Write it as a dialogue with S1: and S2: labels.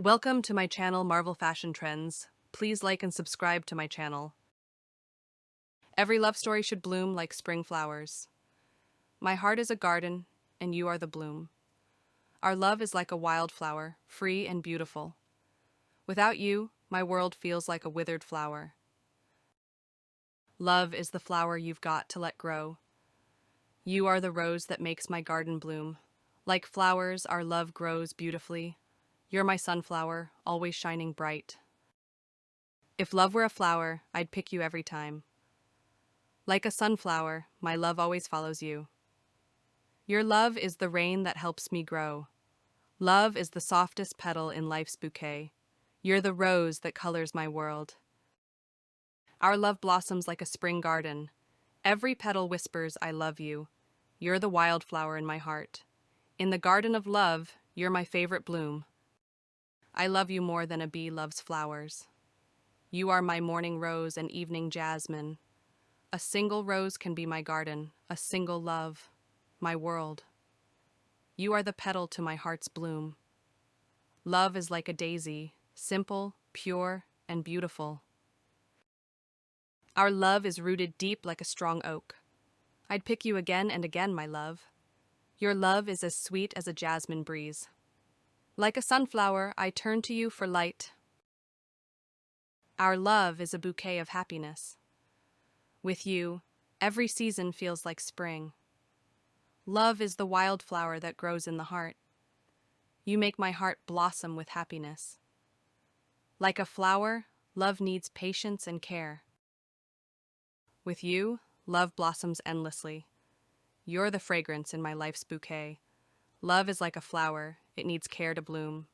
S1: Welcome to my channel, Marvel Fashion Trends. Please like and subscribe to my channel. Every love story should bloom like spring flowers. My heart is a garden, and you are the bloom. Our love is like a wildflower, free and beautiful. Without you, my world feels like a withered flower. Love is the flower you've got to let grow. You are the rose that makes my garden bloom. Like flowers, our love grows beautifully. You're my sunflower, always shining bright. If love were a flower, I'd pick you every time. Like a sunflower, my love always follows you. Your love is the rain that helps me grow. Love is the softest petal in life's bouquet. You're the rose that colors my world. Our love blossoms like a spring garden. Every petal whispers, I love you. You're the wildflower in my heart. In the garden of love, you're my favorite bloom. I love you more than a bee loves flowers. You are my morning rose and evening jasmine. A single rose can be my garden, a single love, my world. You are the petal to my heart's bloom. Love is like a daisy, simple, pure, and beautiful. Our love is rooted deep like a strong oak. I'd pick you again and again, my love. Your love is as sweet as a jasmine breeze. Like a sunflower, I turn to you for light. Our love is a bouquet of happiness. With you, every season feels like spring. Love is the wildflower that grows in the heart. You make my heart blossom with happiness. Like a flower, love needs patience and care. With you, love blossoms endlessly. You're the fragrance in my life's bouquet. Love is like a flower, it needs care to bloom.